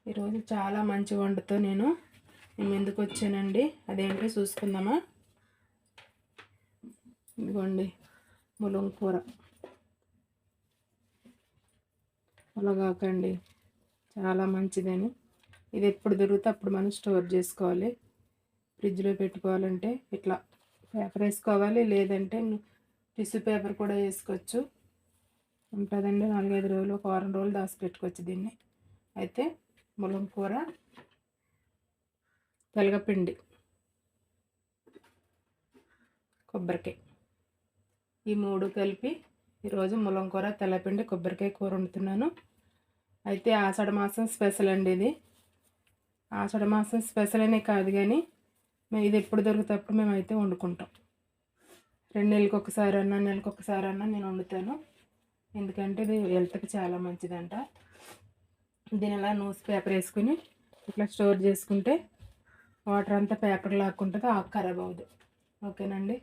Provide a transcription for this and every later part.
ఈరోజు చాలా మంచి వంటతో నేను ముందుకు వచ్చానండి. అదేంటో చూసుకుందామా. ఇదిగోండి ములంగి కూర. ములగాకండి, చాలా మంచిదని. ఇది ఎప్పుడు దొరికితే అప్పుడు మనం స్టోర్ చేసుకోవాలి. ఫ్రిడ్జ్లో పెట్టుకోవాలంటే ఇట్లా పేపర్ వేసుకోవాలి, లేదంటే టిష్యూ పేపర్ కూడా వేసుకోవచ్చు. ఉంటుందండి 4-5 రోజులు, ఒక వారం రోజులు దాచి పెట్టుకోవచ్చు దీన్ని. అయితే ములంగి కూర, తెలగపిండి, కొబ్బరికాయ, ఈ 3 కలిపి ఈరోజు ములంగి కూర, తెల్లపిండి, కొబ్బరికాయ కూర వండుతున్నాను. అయితే ఆషాఢ మాసం స్పెషల్ అండి ఇది. ఆషాఢ మాసం స్పెషల్ అనే కాదు కానీ మేము ఇది ఎప్పుడు దొరికినప్పుడు మేమైతే వండుకుంటాం. 2 నెలలకు ఒకసారి అన్నా, నెలకు ఒకసారి అన్నా నేను వండుతాను. ఎందుకంటే ఇది హెల్త్కి చాలా మంచిదంట. దీని ఇలా న్యూస్ పేపర్ వేసుకుని ఇట్లా స్టోర్ చేసుకుంటే వాటర్ అంతా పేపర్ లాక్కుంటుంది, ఆకు ఖరాబ్ అవ్వదు. ఓకేనండి,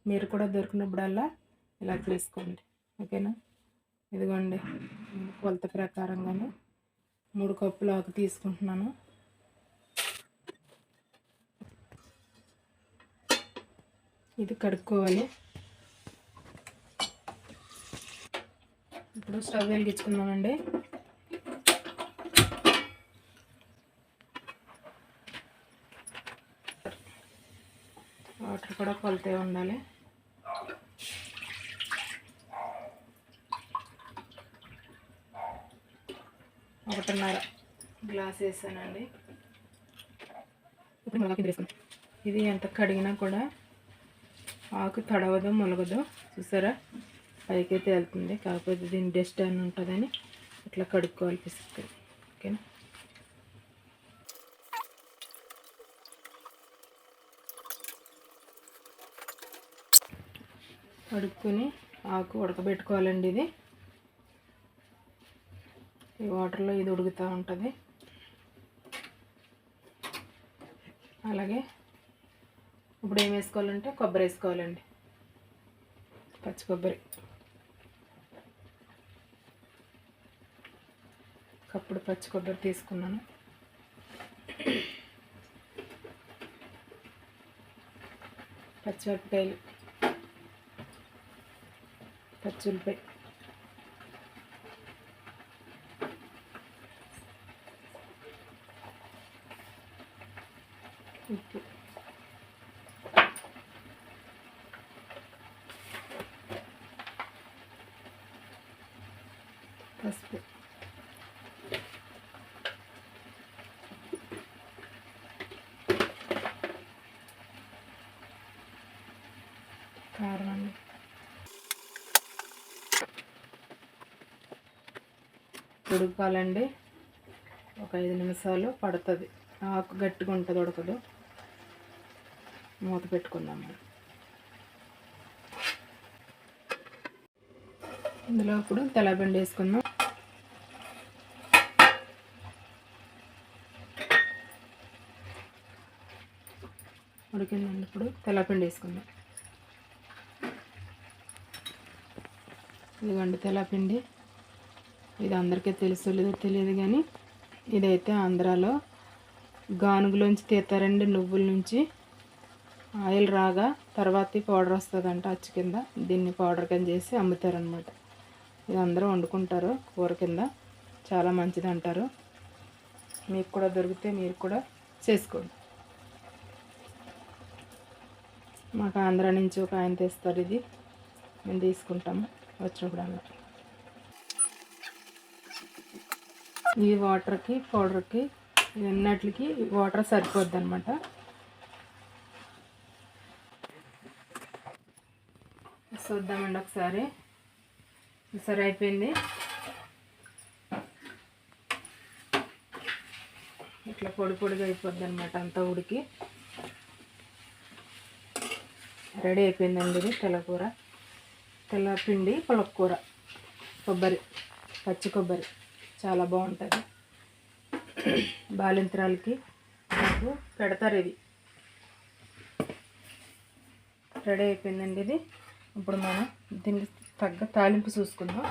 మీరు కూడా దొరికినప్పుడల్లా ఇలా చేసుకోండి. ఓకేనా. ఇదిగోండి కొలత ప్రకారంగానే 3 కప్పులు ఆకు తీసుకుంటున్నాను. ఇది కడుక్కోవాలి. ఇప్పుడు స్టవ్ వెలిగించుకుందామండి. వాటర్ కూడా కొలితే ఉండాలి. ఒకటిన్నర గ్లాస్ వేసానండి. ఇప్పుడు మునగాకు వేసుకుంటాం. ఇది ఎంత కడిగినా కూడా ఆకు తడవదు, మొలగదు. చూసారా, పైకైతే వెళ్తుంది. కాకపోతే దీని డస్ట్ అని ఉంటుందని ఇట్లా కడుక్కోవాలి పిసుక్కి. ఓకేనా. కడుక్కొని ఆకు ఉడకబెట్టుకోవాలండి. ఇది ఈ వాటర్లో ఇది ఉడుకుతూ ఉంటుంది. అలాగే ఇప్పుడు ఏం వేసుకోవాలంటే కొబ్బరి వేసుకోవాలండి. పచ్చి కొబ్బరి కప్పుడు పచ్చి కొబ్బరి తీసుకున్నాను. పచ్చిమిరపకాయలు, పచ్చి ఉల్లిపాయ, ఉప్పు, పసుపు, కారం అండి. ఉడకాలండి. ఒక 5 నిమిషాలు పడుతుంది. ఆకు గట్టిగా ఉంటుంది, ఉడకదు. మూత పెట్టుకుందాం. ఇందులో ఇప్పుడు తెల్లపిండి వేసుకుందాం. ఉడికిందండి. ఇప్పుడు తెల్లపిండి వేసుకుందాం. ఇదిగోండి తెల్లపిండి. ఇది అందరికీ తెలుసు లేదో తెలియదు కానీ ఇదైతే ఆంధ్రాలో గానుగులోంచి తీస్తారండి. నువ్వుల నుంచి ఆయిల్ రాగా తర్వాత పౌడర్ వస్తుందంట అచ్చు కింద. దీన్ని పౌడర్ కింద చేసి అమ్ముతారనమాట. ఇది అందరూ వండుకుంటారు కూర కింద. చాలా మంచిది అంటారు. మీకు కూడా దొరికితే మీరు కూడా చేసుకోండి. మాకు ఆంధ్రా నుంచి ఒక ఆయన తెస్తారు. ఇది మేము తీసుకుంటాము వచ్చినప్పుడు అలా. ఈ వాటర్కి పౌడర్కి ఇవన్నిటికి వాటర్ సరిపోద్ది అనమాట. చూద్దామండి ఒకసారి. సరే అయిపోయింది. ఇట్లా పొడి పొడిగా అయిపోద్ది అనమాట అంతా ఉడికి. రెడీ అయిపోయిందండి. ఇది తెల్లకూర, తెల్లపిండి, పులకూర, కొబ్బరి, పచ్చి కొబ్బరి చాలా బాగుంటుంది. బాలింతరాలకి నాకు పెడతారు. ఇది రెడీ అయిపోయిందండి. ఇది ఇప్పుడు మనం దీనికి తగ్గ తాలింపు చూసుకుందాం.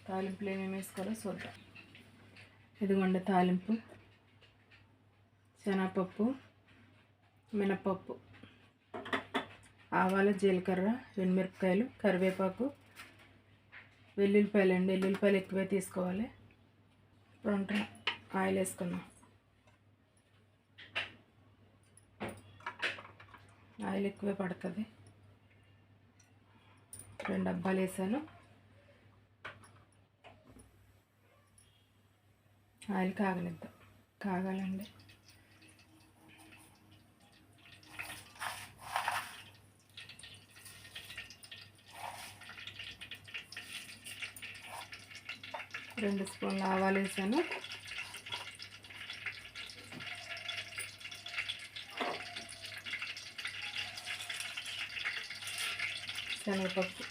తాలింపులు ఏమేమి వేసుకోవాలో చూద్దాం. ఇదిగోండి తాలింపు, శనగపప్పు, మినపప్పు, ఆవాలు, జీలకర్ర, ఎండుమిరపకాయలు, కరివేపాకు, వెల్లుల్లిపాయలు అండి. వెల్లుల్లిపాయలు ఎక్కువే తీసుకోవాలి. ఇప్పుడు ఆయిల్ వేసుకుందాం. ఆయిల్ ఎక్కువే పడుతుంది. 2 డబ్బాలు వేసాను. ఆయిల్ కాగాలండి. రెండు స్పూన్లు ఆవాలు వేసాను. శనగపప్పు,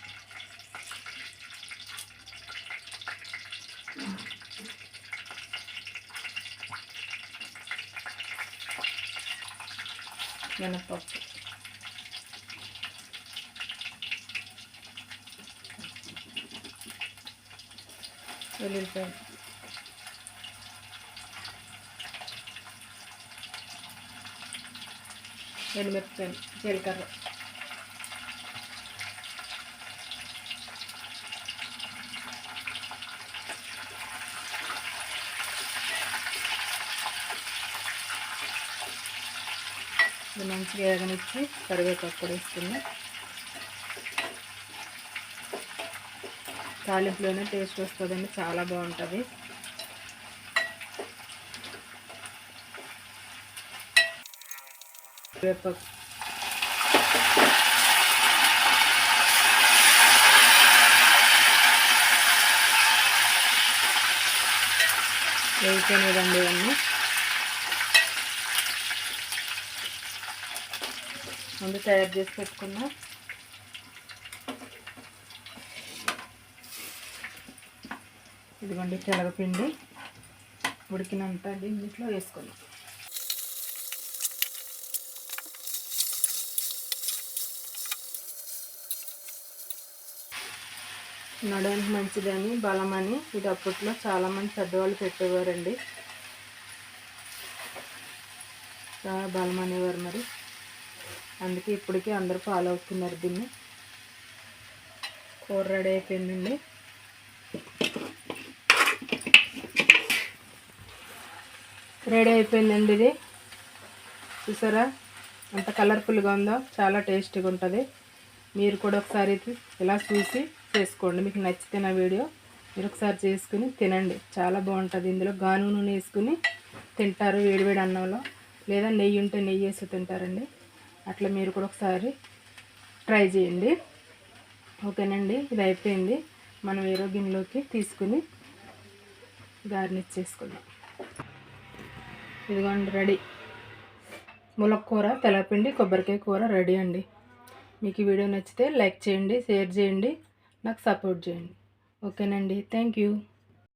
మినపప్పు, వెల్లుల్లిపాయలు, ఎండుమిరపకాయలు, జీలకర్ర, ఇది మంచిగా వేగనిచ్చి కరివేపాకు కూడా వేసుకుందాం. తాలింపులోనే టేస్ట్ వస్తుందండి, చాలా బాగుంటుంది. కరివేపాకు, వేసుకునేదండి ఇవన్నీ. ముందు తయారు చేసి పెట్టుకున్నా. ఇదిగోండి తెలగపిండి ఉడికినంత దీంట్లో వేసుకున్నాం. నడవడానికి మంచిదని, బలమని ఇది అప్పట్లో చాలామంది పెద్దవాళ్ళు పెట్టేవారండి. చాలా బలం అనేవారు. మరి అందుకే ఇప్పటికీ అందరూ ఫాలో అవుతున్నారు దీన్ని. కూర రెడీ అయిపోయిందండి. ఇది చూసారా ఎంత కలర్ఫుల్గా ఉందో, చాలా టేస్టీగా ఉంటుంది. మీరు కూడా ఒకసారి ఇలా చూసి చేసుకోండి. మీకు నచ్చితే నా వీడియో మీరు ఒకసారి చేసుకుని తినండి, చాలా బాగుంటుంది. ఇందులో గాను నూనె వేసుకుని తింటారు వేడివేడి అన్నంలో, లేదా నెయ్యి ఉంటే నెయ్యి వేసి తింటారండి. అట్లా మీరు కూడా ఒకసారి ట్రై చేయండి. ఓకేనండి, ఇది అయిపోయింది. మనం వేరే గిన్నెలోకి తీసుకుని గార్నిష్ చేసుకుందాం. ఇదిగోండి రెడీ, ములక్కూర, తెల్లపిండి, కొబ్బరికాయ కూర రెడీ అండి. మీకు ఈ వీడియో నచ్చితే లైక్ చేయండి, షేర్ చేయండి, నాకు సపోర్ట్ చేయండి. ఓకేనండి, థ్యాంక్ యూ.